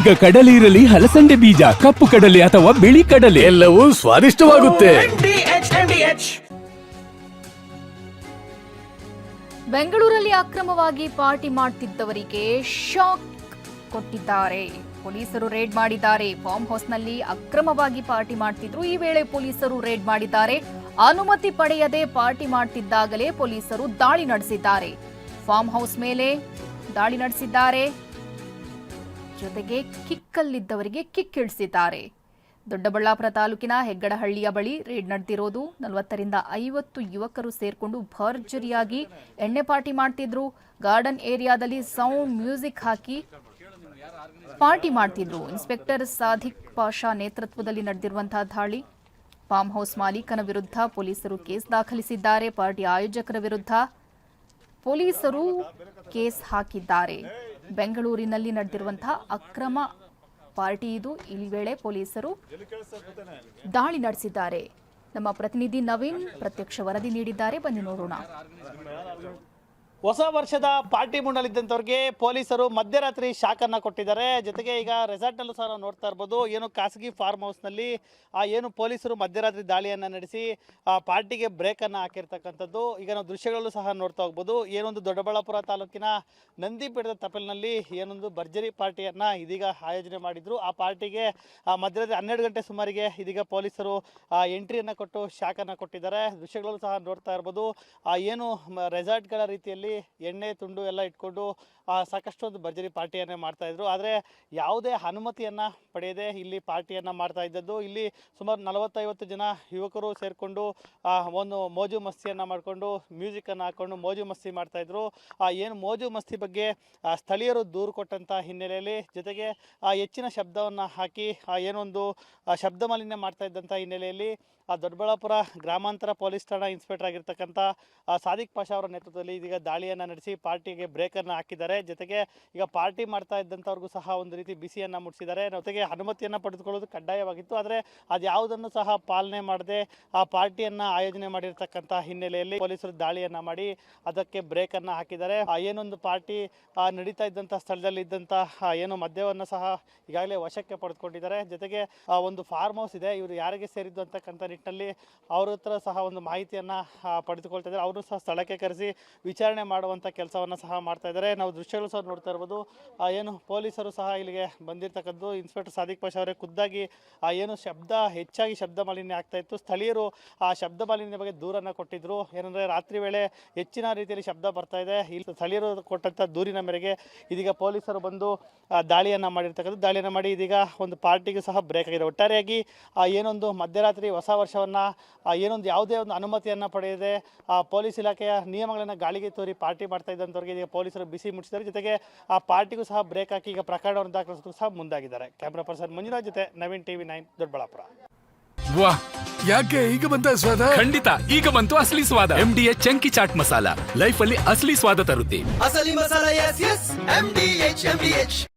ಈಗ ಕಡಲೆ ಇರಲಿ, ಹಲಸಂಡೆ ಬೀಜ, ಕಪ್ಪು ಕಡಲೆ ಅಥವಾ ಬಿಳಿ ಕಡಲೆ, ಎಲ್ಲವೂ ಸ್ವಾದಿಷ್ಟವಾಗುತ್ತೆ. ಬೆಂಗಳೂರಲ್ಲಿ ಅಕ್ರಮವಾಗಿ ಪಾರ್ಟಿ ಮಾಡ್ತಿದ್ದವರಿಗೆ ಶಾಕ್ ಕೊಟ್ಟಿದ್ದಾರೆ. ಪೊಲೀಸರು ರೇಡ್ ಮಾಡಿದ್ದಾರೆ. ಫಾರ್ಮ್ ಹೌಸ್ನಲ್ಲಿ ಅಕ್ರಮವಾಗಿ ಪಾರ್ಟಿ ಮಾಡ್ತಿದ್ರು. ಈ ವೇಳೆ ಪೊಲೀಸರು ರೇಡ್ ಮಾಡಿದ್ದಾರೆ. ಅನುಮತಿ ಪಡೆಯದೆ ಪಾರ್ಟಿ ಮಾಡ್ತಿದ್ದಾಗಲೇ ಪೊಲೀಸರು ದಾಳಿ ನಡೆಸಿದ್ದಾರೆ. ಫಾರ್ಮ್ ಹೌಸ್ ಮೇಲೆ ದಾಳಿ ನಡೆಸಿದ್ದಾರೆ. ಜೊತೆಗೆ ಕಿಕ್ಕಲ್ಲಿದ್ದವರಿಗೆ ಕಿಕ್ಕಿಳಿಸಿದ್ದಾರೆ. ದೊಡ್ಡಬಳ್ಳಾಪುರ ತಾಲೂಕಿನ ಹೆಗ್ಗಡಹಳ್ಳಿಯ ಬಳಿ ರೇಡ್ ನಡೆದಿರೋದು. 40 ರಿಂದ 50 ಯುವಕರು ಸೇರ್ಕೊಂಡು ಭರ್ಜರಿಯಾಗಿ ಎಣ್ಣೆ ಪಾರ್ಟಿ ಮಾಡ್ತಿದ್ರು. ಗಾರ್ಡನ್ ಏರಿಯಾದಲ್ಲಿ ಸೌಂಡ್ ಮ್ಯೂಸಿಕ್ ಹಾಕಿ ಪಾರ್ಟಿ ಮಾಡ್ತಿದ್ರು. ಇನ್ಸ್ಪೆಕ್ಟರ್ ಸಾದಿಕ್ ಪಾಷಾ ನೇತೃತ್ವದಲ್ಲಿ ನಡೆದಿರುವಂತಹ ದಾಳಿ. ಫಾರ್ಮ್ ಹೌಸ್ ಮಾಲೀಕನ ವಿರುದ್ಧ ಪೊಲೀಸರು ಕೇಸ್ ದಾಖಲಿಸಿದ್ದಾರೆ. ಪಾರ್ಟಿ ಆಯೋಜಕರ ವಿರುದ್ಧ ಪೊಲೀಸರು ಕೇಸ್ ಹಾಕಿದ್ದಾರೆ. ಬೆಂಗಳೂರಿನಲ್ಲಿ ನಡೆದಿರುವಂತಹ ಅಕ್ರಮ ಪಾರ್ಟಿ ಇದು. ಈ ವೇಳೆ ಪೊಲೀಸರು ದಾಳಿ ನಡೆಸಿದ್ದಾರೆ. ನಮ್ಮ ಪ್ರತಿನಿಧಿ ನವೀನ್ ಪ್ರತ್ಯಕ್ಷ ವರದಿ ನೀಡಿದ್ದಾರೆ. ಬನ್ನಿ ನೋಡೋಣ. ಹೊಸ ವರ್ಷದ ಪಾರ್ಟಿ ಮೂಡಲಿದ್ದಂಥವ್ರಿಗೆ ಪೊಲೀಸರು ಮಧ್ಯರಾತ್ರಿ ಶಾಕನ್ನು ಕೊಟ್ಟಿದ್ದಾರೆ. ಜೊತೆಗೆ ಈಗ ರೆಸಾರ್ಟ್ನಲ್ಲೂ ಸಹ ನಾವು ನೋಡ್ತಾ ಇರ್ಬೋದು, ಏನು ಖಾಸಗಿ ಫಾರ್ಮ್ ಹೌಸ್ನಲ್ಲಿ ಏನು ಪೊಲೀಸರು ಮಧ್ಯರಾತ್ರಿ ದಾಳಿಯನ್ನು ನಡೆಸಿ ಪಾರ್ಟಿಗೆ ಬ್ರೇಕನ್ನು ಹಾಕಿರ್ತಕ್ಕಂಥದ್ದು ಈಗ ನಾವು ದೃಶ್ಯಗಳಲ್ಲೂ ಸಹ ನೋಡ್ತಾ ಹೋಗ್ಬೋದು. ಏನೊಂದು ದೊಡ್ಡಬಳ್ಳಾಪುರ ತಾಲೂಕಿನ ನಂದಿಪೀಠದ ತಪ್ಪಲಿನಲ್ಲಿ ಏನೊಂದು ಭರ್ಜರಿ ಪಾರ್ಟಿಯನ್ನು ಇದೀಗ ಆಯೋಜನೆ ಮಾಡಿದ್ರು. ಆ ಪಾರ್ಟಿಗೆ ಮಧ್ಯರಾತ್ರಿ 12 ಗಂಟೆ ಸುಮಾರಿಗೆ ಇದೀಗ ಪೊಲೀಸರು ಎಂಟ್ರಿಯನ್ನು ಕೊಟ್ಟು ಶಾಕನ್ನು ಕೊಟ್ಟಿದ್ದಾರೆ. ದೃಶ್ಯಗಳಲ್ಲೂ ಸಹ ನೋಡ್ತಾ ಇರ್ಬೋದು. ಏನು ರೆಸಾರ್ಟ್ಗಳ ರೀತಿಯಲ್ಲಿ ಎಣ್ಣೆ ತುಂಡು ಎಲ್ಲ ಇಟ್ಕೊಂಡು ಸಾಕಷ್ಟು ಒಂದು ಭರ್ಜರಿ ಪಾರ್ಟಿಯನ್ನೇ ಮಾಡ್ತಾ ಇದ್ರು. ಆದರೆ ಯಾವುದೇ ಅನುಮತಿಯನ್ನು ಪಡೆಯದೆ ಇಲ್ಲಿ ಪಾರ್ಟಿಯನ್ನು ಮಾಡ್ತಾ ಇದ್ದದ್ದು. ಇಲ್ಲಿ ಸುಮಾರು 40-50 ಜನ ಯುವಕರು ಸೇರಿಕೊಂಡು ಒಂದು ಮೋಜು ಮಸ್ತಿಯನ್ನು ಮಾಡಿಕೊಂಡು ಮ್ಯೂಸಿಕನ್ನು ಹಾಕ್ಕೊಂಡು ಮೋಜು ಮಸ್ತಿ ಮಾಡ್ತಾಯಿದ್ರು. ಏನು ಮೋಜು ಮಸ್ತಿ ಬಗ್ಗೆ ಸ್ಥಳೀಯರು ದೂರು ಕೊಟ್ಟಂಥ ಹಿನ್ನೆಲೆಯಲ್ಲಿ, ಜೊತೆಗೆ ಹೆಚ್ಚಿನ ಶಬ್ದವನ್ನು ಹಾಕಿ ಏನೊಂದು ಶಬ್ದ ಮಾಲಿನ್ಯ ಮಾಡ್ತಾ ಇದ್ದಂಥ ಹಿನ್ನೆಲೆಯಲ್ಲಿ ದೊಡ್ಡಬಳ್ಳಾಪುರ ಗ್ರಾಮಾಂತರ ಪೊಲೀಸ್ ಠಾಣಾ ಇನ್ಸ್ಪೆಕ್ಟರ್ ಆಗಿರ್ತಕ್ಕಂಥ ಸಾದಿಕ್ ಪಾಷಾ ಅವರ ನೇತೃತ್ವದಲ್ಲಿ ಇದೀಗ ದಾಳಿಯನ್ನು ನಡೆಸಿ ಪಾರ್ಟಿಗೆ ಬ್ರೇಕನ್ನು ಹಾಕಿದ್ದಾರೆ. ಜೊತೆಗೆ ಈಗ ಪಾರ್ಟಿ ಮಾಡ್ತಾ ಇದ್ದಂಥವ್ರಿಗೂ ಸಹ ಒಂದು ರೀತಿ ಬಿಸಿಯನ್ನು ಮುಟ್ಟಿಸಿದ್ದಾರೆ. ಜೊತೆಗೆ ಅನುಮತಿಯನ್ನು ಪಡೆದುಕೊಳ್ಳೋದು ಕಡ್ಡಾಯವಾಗಿತ್ತು. ಆದರೆ ಅದು ಯಾವುದನ್ನು ಸಹ ಪಾಲನೆ ಮಾಡದೆ ಆ ಪಾರ್ಟಿಯನ್ನು ಆಯೋಜನೆ ಮಾಡಿರ್ತಕ್ಕಂಥ ಹಿನ್ನೆಲೆಯಲ್ಲಿ ಪೊಲೀಸರು ದಾಳಿಯನ್ನು ಮಾಡಿ ಅದಕ್ಕೆ ಬ್ರೇಕನ್ನು ಹಾಕಿದ್ದಾರೆ. ಏನೊಂದು ಪಾರ್ಟಿ ನಡೀತಾ ಇದ್ದಂಥ ಸ್ಥಳದಲ್ಲಿ ಇದ್ದಂಥ ಏನು ಮದ್ಯವನ್ನು ಸಹ ಈಗಾಗಲೇ ವಶಕ್ಕೆ ಪಡೆದುಕೊಂಡಿದ್ದಾರೆ. ಜೊತೆಗೆ ಒಂದು ಫಾರ್ಮ್ ಹೌಸ್ ಇದೆ, ಇವರು ಯಾರಿಗೆ ಸೇರಿದ್ದು ಅಂತಕ್ಕಂಥ ನಿಟ್ಟಿನಲ್ಲಿ ಅವ್ರ ಹತ್ರ ಸಹ ಒಂದು ಮಾಹಿತಿಯನ್ನು ಪಡೆದುಕೊಳ್ತಾ ಇದ್ದಾರೆ. ಅವರು ಸಹ ಸ್ಥಳಕ್ಕೆ ಕರೆಸಿ ವಿಚಾರಣೆ ಮಾಡುವಂಥ ಕೆಲಸವನ್ನು ಸಹ ಮಾಡ್ತಾ ಇದ್ದಾರೆ. ನಾವು ದೃಶ್ಯಗಳು ಸಹ ನೋಡ್ತಾ ಇರ್ಬೋದು. ಏನು ಪೊಲೀಸರು ಸಹ ಇಲ್ಲಿಗೆ ಬಂದಿರತಕ್ಕದ್ದು ಇನ್ಸ್ಪೆಕ್ಟರ್ ಸಾದಿಕ್ ಪಾಷಾ ಅವರೇ ಖುದ್ದಾಗಿ ಏನು ಹೆಚ್ಚಾಗಿ ಶಬ್ದ ಮಾಲಿನ್ಯ ಆಗ್ತಾ ಇತ್ತು. ಸ್ಥಳೀಯರು ಆ ಶಬ್ದ ಮಾಲಿನ್ಯ ಬಗ್ಗೆ ದೂರನ್ನು ಕೊಟ್ಟಿದ್ರು. ಏನಂದರೆ ರಾತ್ರಿ ವೇಳೆ ಹೆಚ್ಚಿನ ರೀತಿಯಲ್ಲಿ ಶಬ್ದ ಬರ್ತಾ ಇದೆ. ಇಲ್ಲಿ ಸ್ಥಳೀಯರು ಕೊಟ್ಟಂಥ ದೂರಿನ ಮೇರೆಗೆ ಇದೀಗ ಪೊಲೀಸರು ಬಂದು ದಾಳಿಯನ್ನು ಮಾಡಿರ್ತಕ್ಕಂಥದ್ದು. ದಾಳಿಯನ್ನು ಮಾಡಿ ಇದೀಗ ಒಂದು ಪಾರ್ಟಿಗೂ ಸಹ ಬ್ರೇಕ್ ಆಗಿದೆ. ಒಟ್ಟಾರೆಯಾಗಿ ಏನೊಂದು ಮಧ್ಯರಾತ್ರಿ ಹೊಸ ವರ್ಷವನ್ನು ಏನೊಂದು ಯಾವುದೇ ಒಂದು ಅನುಮತಿಯನ್ನು ಪಡೆಯದೆ ಪೊಲೀಸ್ ಇಲಾಖೆಯ ನಿಯಮಗಳನ್ನು ಗಾಳಿಗೆ ತೋರಿ ಪಾರ್ಟಿ ಮಾಡ್ತಾ ಇದ್ದಂಥವ್ರಿಗೆ ಈಗ ಪೊಲೀಸರು ಬಿಸಿ ಮುಟ್ಟಿಸಿದ್ದಾರೆ. ಜೊತೆಗೆ ಆ ಪಾರ್ಟಿಗೂ ಸಹ ಬ್ರೇಕ್ ಹಾಕಿ ಈಗ ಪ್ರಕರಣವನ್ನು ದಾಖಲಿಸೋದಕ್ಕೂ ಸಹ ಮುಂದಾಗಿದ್ದಾರೆ. ಕ್ಯಾಮ್ರಾ ಪರ್ಸನ್ ಮಂಜುನಾಥ್ ಜೊತೆ ನವೀನ್ TV9 ದೊಡ್ಡಬಳ್ಳಾಪುರ. ವಾಹ್, ಯಾಕೆ ಈಗ ಬಂತ ಸ್ವಾದ? ಖಂಡಿತ ಈಗ ಬಂತು ಅಸಲಿ ಸ್ವಾದ. MDH chunky chaat masala life ಅಲ್ಲಿ ಅಸಲಿ ಸ್ವಾದ ತರುತ್ತೆ. ಅಸಲಿ ಮಸಾಲ, ಎಸ್ ಎಸ್ MDH.